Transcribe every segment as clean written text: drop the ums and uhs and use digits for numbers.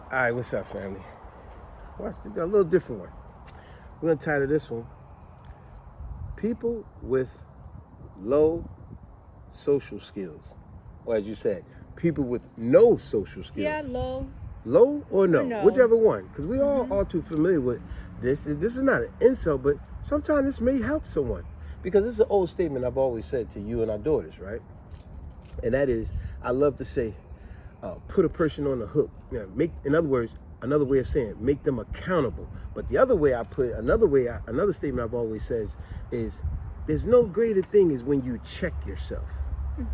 All right, what's up, family? Watch this, got a little different one. We're gonna title this one, People with Low Social Skills. Or as you said, people with no social skills. Yeah, low. Low or no? no. Whichever one. Because we all too familiar with this. This is not an insult, but sometimes this may help someone. Because this is an old statement I've always said to you and our daughters, right? And that is, I love to say, put a person on the hook. You know, in other words, another way of saying, make them accountable. But the other way another statement I've always said is, there's no greater thing is when you check yourself.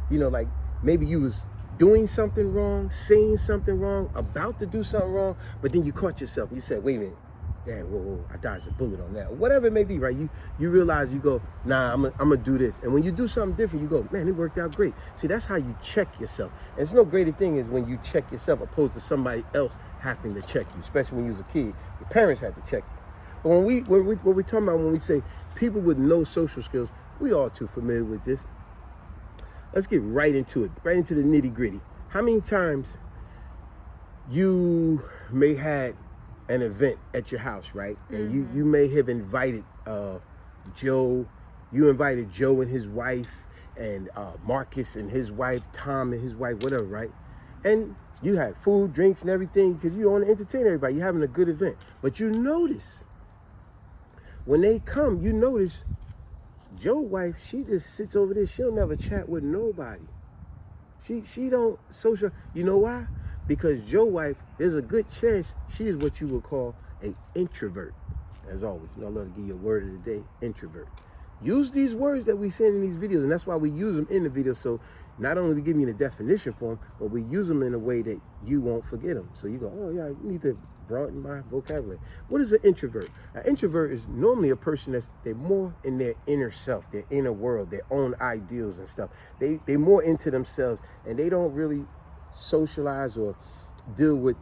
You know, like maybe you was doing something wrong, saying something wrong, about to do something wrong, but then you caught yourself. You said, wait a minute, damn, whoa, I dodged a bullet on that. Or whatever it may be, right? You realize, you go, nah, I'm gonna do this. And when you do something different, you go, man, it worked out great. See, that's how you check yourself. And there's no greater thing is when you check yourself opposed to somebody else having to check you, especially when you was a kid. Your parents had to check you. But when we talking about when we say people with no social skills, we all too familiar with this. Let's get right into it, right into the nitty gritty. How many times you may had an event at your house, right? And you may have invited Joe. You invited Joe and his wife, and Marcus and his wife, Tom and his wife, whatever, right? And you had food, drinks, and everything because you want to entertain everybody. You're having a good event. But you notice, when they come, you notice Joe's wife, she just sits over there. She'll never chat with nobody. She don't social. You know why? Because Joe's wife, there's a good chance she is what you would call an introvert. As always, you know, I love to give you a word of the day, introvert. Use these words that we send in these videos, and that's why we use them in the video. So not only we give you the definition for them, but we use them in a way that you won't forget them. So you go, oh yeah, you need to broaden my vocabulary. What is an introvert? An introvert is normally a person they're more in their inner self, their inner world, their own ideals and stuff. They're more into themselves, and they don't really socialize or deal with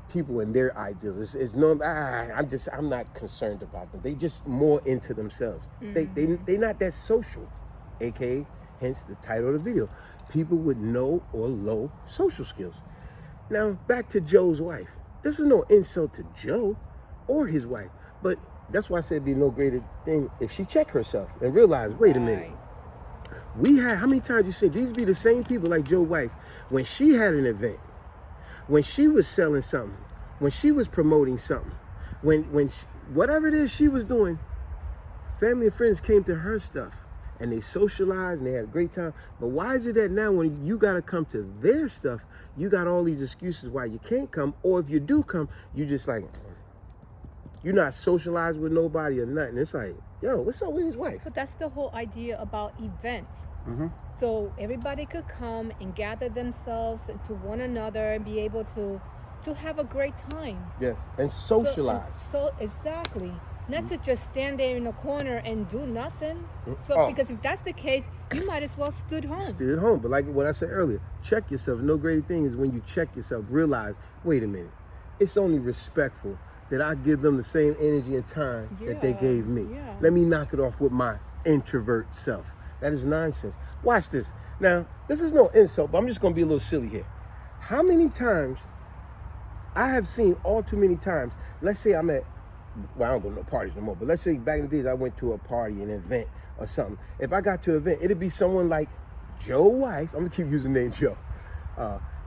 people and their ideals. It's no, I'm not concerned about them. They just more into themselves. They not that social, aka hence the title of the video, people with no or low social skills. Now back to Joe's wife. This is no insult to Joe or his wife, but that's why I said it'd be no greater thing if she check herself and realize, wait a minute. We had, how many times you said these be the same people like Joe's wife, when she had an event, when she was selling something, when she was promoting something, when she, whatever it is she was doing, family and friends came to her stuff and they socialized and they had a great time. But why is it that now when you got to come to their stuff, you got all these excuses why you can't come, or if you do come, you just like, you're not socialized with nobody or nothing. It's like, yo, what's up with his wife? But that's the whole idea about events. So everybody could come and gather themselves into one another and be able to have a great time. Yes, and socialize. So exactly. Not to just stand there in the corner and do nothing. So because if that's the case, you might as well stood home. Stood home. But like what I said earlier, check yourself. No greater thing is when you check yourself, realize, wait a minute, it's only respectful that I give them the same energy and time that they gave me. Let me knock it off with my introvert self. That is nonsense. Watch this. Now, this is no insult, but I'm just going to be a little silly here. How many times I have seen, all too many times, let's say I'm at, well, I don't go to no parties no more, but let's say back in the days I went to a party, an event or something. If I got to an event, it'd be someone like Joe's wife. I'm going to keep using the name Joe.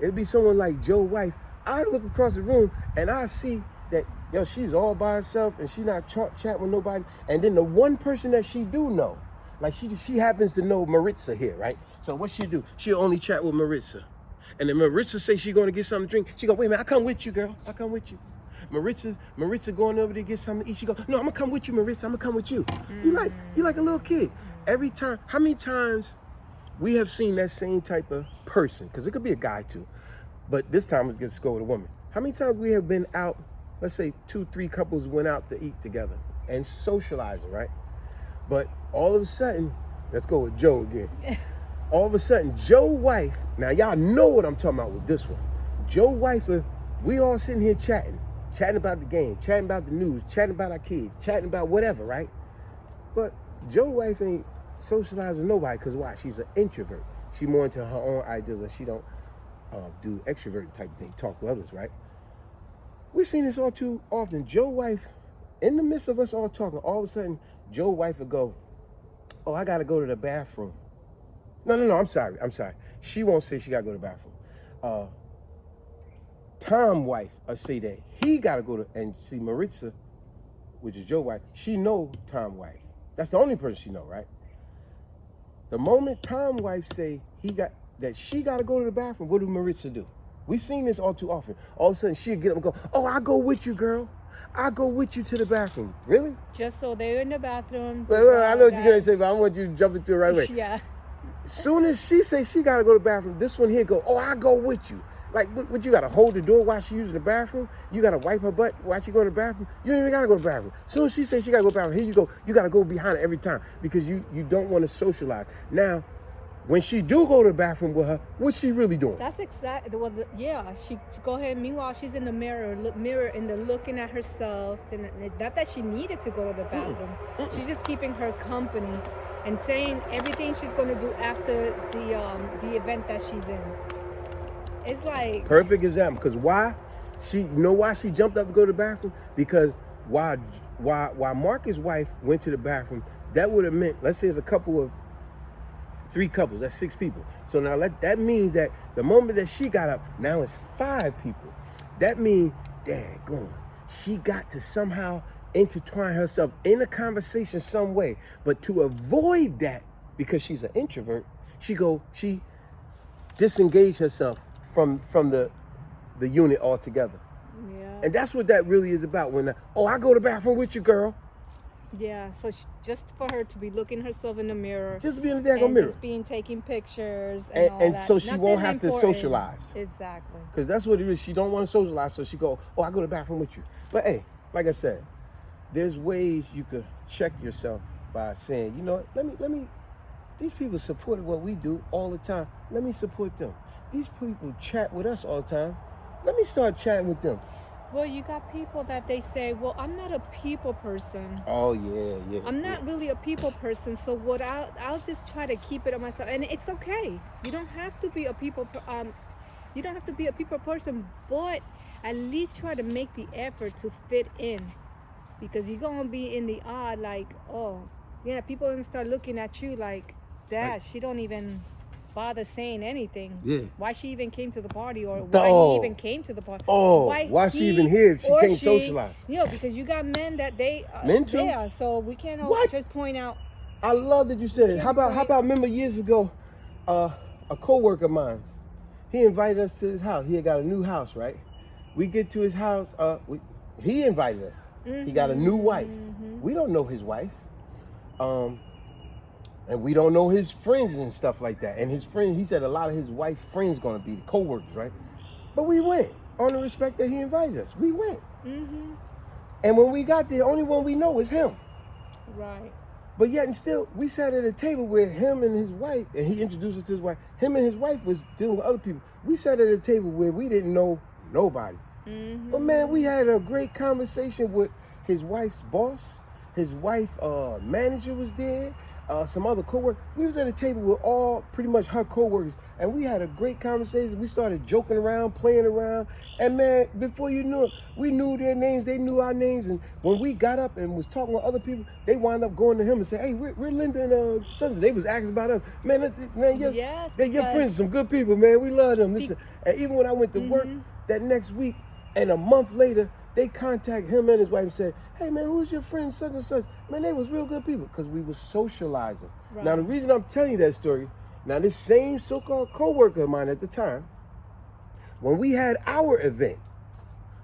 It'd be someone like Joe's wife. I look across the room and I see that, yo, she's all by herself and she's not chatting with nobody. And then the one person that she do know, like she happens to know Maritza here, right? So what she do? She'll only chat with Maritza. And then Maritza say she going to get something to drink. She go, wait a minute, I come with you, girl. I come with you. Maritza going over there to get something to eat. She go, no, I'm gonna come with you, Maritza. I'm gonna come with you. You like a little kid. Every time, how many times we have seen that same type of person? Because it could be a guy too, but this time it's gonna go with a woman. How many times we have been out? Let's say 2-3 couples went out to eat together and socializing, right? But all of a sudden, let's go with Joe again. All of a sudden, Joe's wife. Now y'all know what I'm talking about with this one. Joe's wife, we all sitting here chatting about the game, chatting about the news, chatting about our kids, chatting about whatever, right? But Joe's wife ain't socializing with nobody because why? She's an introvert. She more into her own ideas and she don't do extrovert type thing, talk with others, right? We've seen this all too often. Joe's wife, in the midst of us all talking, all of a sudden, Joe's wife would go, oh, I got to go to the bathroom. No, I'm sorry. She won't say she got to go to the bathroom. Tom's wife will say that he got to go to, and see Maritza, which is Joe's wife, she know Tom's wife. That's the only person she know, right? The moment Tom's wife say she got to go to the bathroom, what do Maritza do? We've seen this all too often. All of a sudden, she'll get up and go, oh, I'll go with you, girl. I'll go with you to the bathroom. Really? Just so they're in the bathroom. Well, I know what you're going to say, but I want you to jump into it right away. Yeah. Soon as she say she got to go to the bathroom, this one here go, oh, I'll go with you. Like, what you got to hold the door while she using the bathroom? You got to wipe her butt while she go to the bathroom? You don't even got to go to the bathroom. Soon as she say she got to go to the bathroom, here you go. You got to go behind her every time because you don't want to socialize. Now, when she do go to the bathroom with her, what's she really doing? That's exactly. Well, yeah. She go ahead. Meanwhile, she's in the mirror and looking at herself. And not that she needed to go to the bathroom. She's just keeping her company and saying everything she's going to do after the event that she's in. It's like perfect example. Because why? You know why she jumped up to go to the bathroom? Because while Marcus' wife went to the bathroom, that would have meant, let's say it's three couples, that's 6 people. So now that means that the moment that she got up, now it's 5 people. That means, daggone, she got to somehow intertwine herself in a conversation some way. But to avoid that, because she's an introvert, she disengaged herself from the unit altogether. Yeah. And that's what that really is about. When I go to the bathroom with you, girl. Yeah, so just for her to be looking herself in the mirror, just be in the daggone mirror, just being taking pictures, and all that. So she won't have to socialize. Exactly. Because that's what it is. She don't want to socialize, so she go, oh, I go to the bathroom with you. But hey, like I said, there's ways you could check yourself by saying, you know, let me. These people support what we do all the time. Let me support them. These people chat with us all the time. Let me start chatting with them. Well, you got people that they say, well, I'm not a people person. Oh, yeah. I'm not really a people person, so what I'll just try to keep it on myself. And it's okay. You don't have to be a people person, but at least try to make the effort to fit in. Because you're going to be in the odd, like, oh, yeah, people are going to start looking at you like, Dad, she don't even bother saying anything. Yeah. Why she even came to the party, or why he even came to the party. Oh, why she even here if she can't socialize? Yeah, because you got men that they men too. Yeah, so we can't just point out. I love that you said it. How about remember years ago, a coworker of mine, he invited us to his house. He had got a new house, right? We get to his house. He invited us. Mm-hmm. He got a new wife. Mm-hmm. We don't know his wife. And we don't know his friends and stuff like that. And his friend, he said a lot of his wife's friends gonna be the co-workers, right? But we went on the respect that he invited us. We went. Mm-hmm. And when we got there, the only one we know is him. Right. But yet and still, we sat at a table where him and his wife, and he introduced us to his wife. Him and his wife was dealing with other people. We sat at a table where we didn't know nobody. Mm-hmm. But man, we had a great conversation with his wife's boss. His wife manager was there. Some other co-workers. We was at a table with all pretty much her co-workers, and we had a great conversation. We started joking around, playing around, and man, before you knew it, we knew their names, they knew our names, and when we got up and was talking with other people, they wound up going to him and say, hey, we're Linda and something. They was asking about us. Man, they're your friends, some good people, man. We love them. Listen, and even when I went to work that next week, and a month later, they contacted him and his wife and said, hey, man, who's your friend, such and such? Man, they was real good people because we was socializing. Right. Now, the reason I'm telling you that story, now this same so-called co-worker of mine at the time, when we had our event,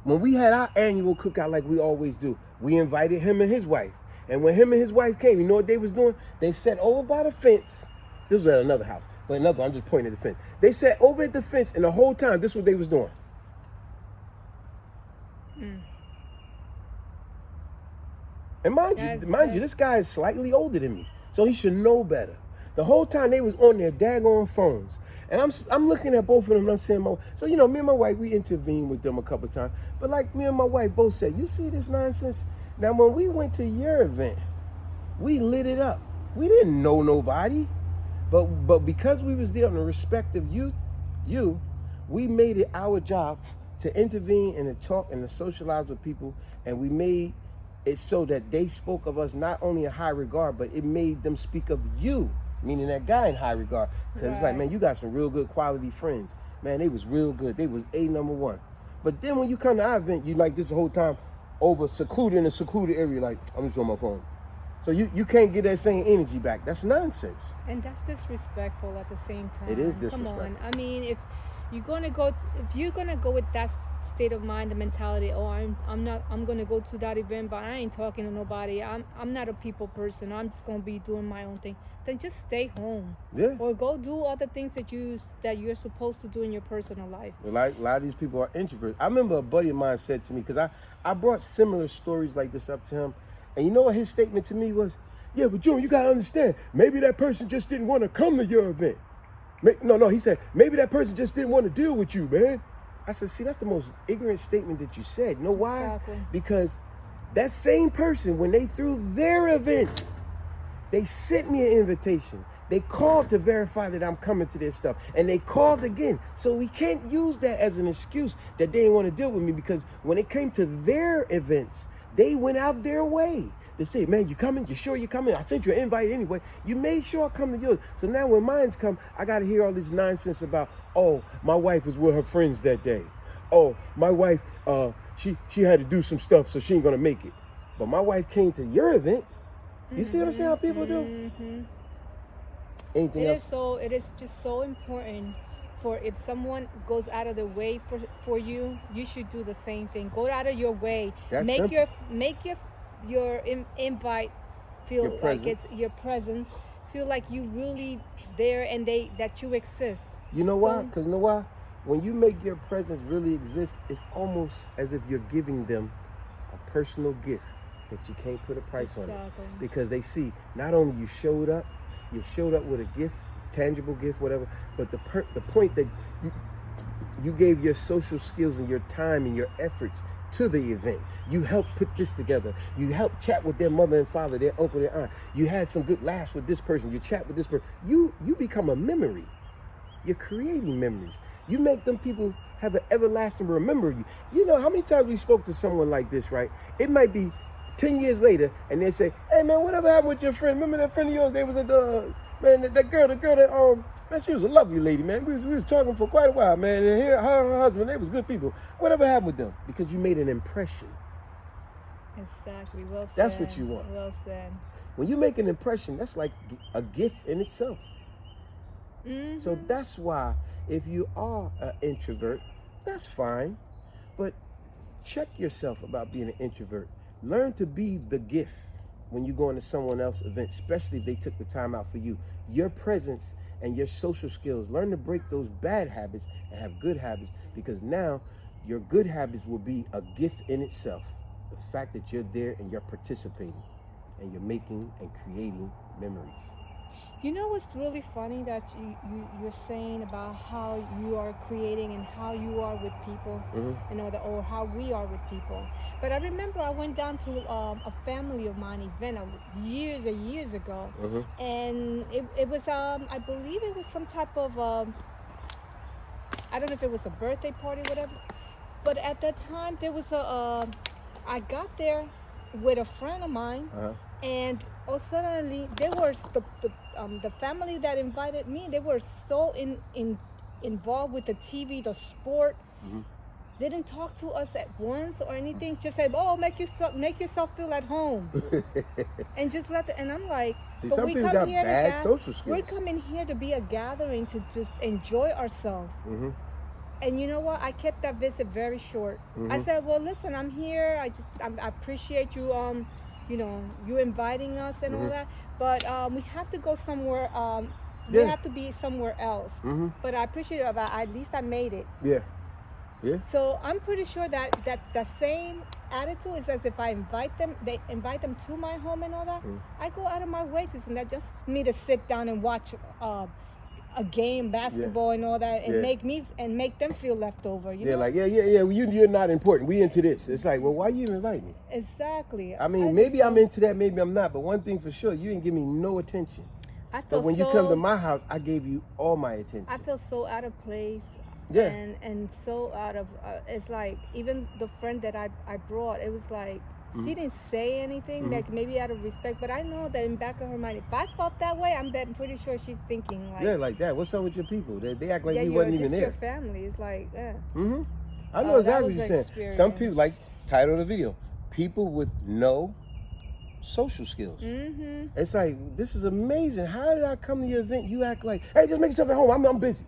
when we had our annual cookout like we always do, we invited him and his wife. And when him and his wife came, you know what they was doing? They sat over by the fence. This was at another house. But I'm just pointing at the fence. They sat over at the fence, and the whole time, this is what they was doing. And mind you, this guy is slightly older than me, so he should know better. The whole time they was on their daggone phones, and I'm looking at both of them, and I'm saying, so you know, me and my wife, we intervened with them a couple of times, but like me and my wife both said, you see this nonsense? Now when we went to your event, we lit it up. We didn't know nobody, but because we was there on the respect of you, we made it our job to intervene and to talk and to socialize with people, and we made it so that they spoke of us not only in high regard, but it made them speak of you, meaning that guy in high regard. Because it's like, man, you got some real good quality friends. Man, they was real good. They was #1. But then when you come to our event, you like this the whole time over secluded in a secluded area, like, I'm just on my phone. So you can't get that same energy back. That's nonsense. And that's disrespectful at the same time. It is disrespectful. Come on. I mean, if you're gonna go with that state of mind, the mentality, oh, I'm gonna go to that event, but I ain't talking to nobody. I'm not a people person. I'm just gonna be doing my own thing. Then just stay home. Yeah. Or go do other things that you're supposed to do in your personal life. Like a lot of these people are introverts. I remember a buddy of mine said to me, because I brought similar stories like this up to him, and you know what his statement to me was? Yeah, but June, you gotta understand, maybe that person just didn't want to come to your event. No, he said, maybe that person just didn't want to deal with you, man. I said, see, that's the most ignorant statement that you said. You know why? Exactly. Because that same person, when they threw their events, they sent me an invitation. They called to verify that I'm coming to their stuff. And they called again. So we can't use that as an excuse that they didn't want to deal with me, because when it came to their events, they went out their way. They say, man, you coming? You sure you coming? I sent you an invite anyway. You made sure I come to yours. So now when mine's come, I got to hear all this nonsense about, oh, my wife was with her friends that day. Oh, my wife, she had to do some stuff, so she ain't going to make it. But my wife came to your event. You see what I'm saying, how people do? Mm-hmm. Anything else? It is just so important for, if someone goes out of their way for you, you should do the same thing. Go out of your way. That's make simple. your invite feel Your like it's your presence. Feel like you really there and that you exist. You know why? Because you know why? When you make your presence really exist, it's almost as if you're giving them a personal gift that you can't put a price on it. Because they see not only you showed up with a gift, tangible gift, whatever, but the point that you gave your social skills and your time and your efforts to the event. You helped put this together. You helped chat with their mother and father, their uncle, their aunt. You had some good laughs with this person. You chat with this person. You become a memory. You're creating memories. You make them people have an everlasting remember you. You know how many times we spoke to someone like this, right? It might be 10 years later, and they say, hey man, whatever happened with your friend? Remember that friend of yours? They was at the, man, that girl that, man, she was a lovely lady, man. We was talking for quite a while, man. And her and her husband, they was good people. Whatever happened with them? Because you made an impression. Exactly. Well said. That's what you want. Well said. When you make an impression, that's like a gift in itself. Mm-hmm. So that's why if you are an introvert, that's fine. But check yourself about being an introvert. Learn to be the gift when you go into someone else's event, especially if they took the time out for you. Your presence and your social skills. Learn to break those bad habits and have good habits, because now your good habits will be a gift in itself. The fact that you're there and you're participating and you're making and creating memories. You know what's really funny that you're saying about how you are creating and how you are with people, or how we are with people. But I remember I went down to a family of mine event years and years ago, and it was I believe it was some type of I don't know if it was a birthday party, whatever. But at that time there was I got there with a friend of mine. And suddenly they were the family that invited me. They were so involved with the TV, the sport. They didn't talk to us at once or anything. Just said, "Oh, make yourself feel at home," and just and I'm like, see, some people got bad social skills. We come in here to be a gathering to just enjoy ourselves. And you know what? I kept that visit very short. I said, "Well, listen, I'm here. I appreciate you. You inviting us and all that, but we have to go somewhere. We have to be somewhere else. But I appreciate it. At least I made it. Yeah. So I'm pretty sure that the same attitude is as if I invite them to my home and all that. I go out of my way to that just me to sit down and watch a game, basketball and all that, and make them feel left over. You know? Like, well, you're not important. We into this. It's like, well, why you even invite me? Exactly. I mean, maybe I'm into that, maybe I'm not. But one thing for sure, you didn't give me no attention. But when you come to my house, I gave you all my attention. I feel so out of place. Yeah. And so out of it's like even the friend that I brought, it was like she didn't say anything, like maybe out of respect, but I know that in back of her mind, if I felt that way, I'm pretty sure she's thinking like, Yeah, like that. What's up with your people? They act like yeah, we wasn't even this there. your family. It's like, yeah. I know Oh, exactly that what was you're an saying. Some people, experience. like title of the video, people with no social skills. It's like, this is amazing. How did I come to your event? You act like, hey, just make yourself at home. I'm busy.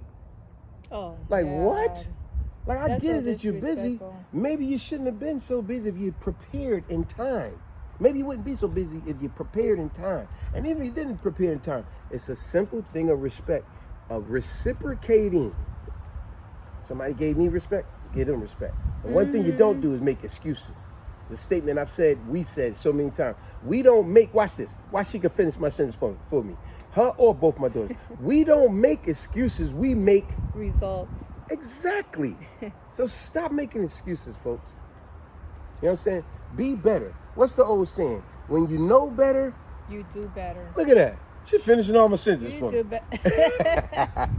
Oh, Like, yeah. what? Like, I That's get so it that you're busy. disrespectful. Maybe you shouldn't have been so busy if you prepared in time. Maybe you wouldn't be so busy if you prepared in time. And even if you didn't prepare in time, it's a simple thing of respect, of reciprocating. Somebody gave me respect, give them respect. And one thing you don't do is make excuses. The statement we've said so many times. We don't make, watch this. Watch she can finish my sentence for me. Her or both my daughters. We don't make excuses, we make Results. Exactly. So stop making excuses, folks. You know what I'm saying? Be better. What's the old saying? When you know better, You do better. look at that. She's finishing all my sentences You for do me. better.